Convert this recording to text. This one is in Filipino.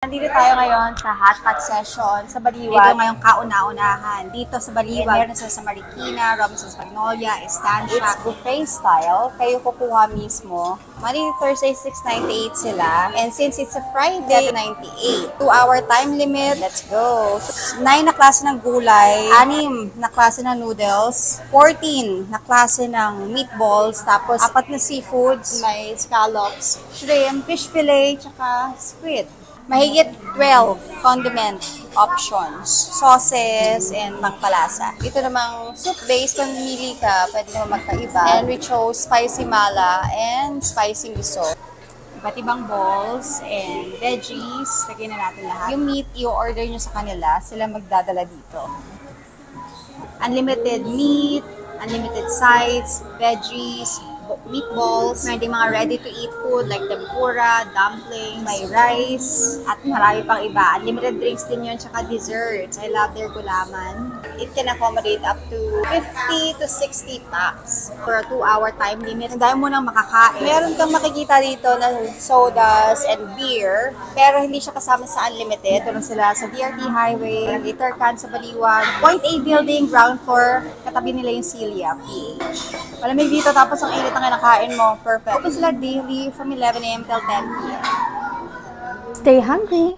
Nandito tayo ngayon sa Hot Pot Session sa Baliwag. Dito ngayong kauna-unahan. Dito sa Baliwag, meron sa Marikina, Robinsons Magnolia, Estancia. It's buffet style. Kayo kukuha mismo. Monday to Thursday, 6.98 sila. And since it's a Friday, 98. 2-hour time limit. Let's go. 9 na klase ng gulay, 6 na klase ng noodles, 14 na klase ng meatballs, tapos 4 na seafoods, May scallops. shrimp, fish fillet, tsaka squid. Mahigit 12 condiment options, sauces, and pangpalasa. Ito namang soup base, kung mili ka, pwede naman magkaiba. And we chose spicy mala and spicy miso. Iba't ibang balls and veggies. Lagyan na natin lahat. Yung meat, i-order nyo sa kanila. Sila magdadala dito. Unlimited meat, unlimited sides, veggies, meatballs, may mga ready-to-eat food like tempura, dumplings, may rice, at marami pang iba. Unlimited drinks din yun, tsaka desserts. I love their gulaman. It can accommodate up to 50 to 60 packs for a 2-hour time limit. Dahil mo nang makakain. Meron kang makikita dito na sodas and beer, pero hindi siya kasama sa unlimited. Ito lang sila sa DRT Highway, Itercan sa Baliwag, Point A Building, ground floor, katabi nila yung Celia PH. Malamig dito, tapos ang init ang kinakain mo. Perfect. Open sila daily from 11 a.m. till 10 p.m. Stay hungry!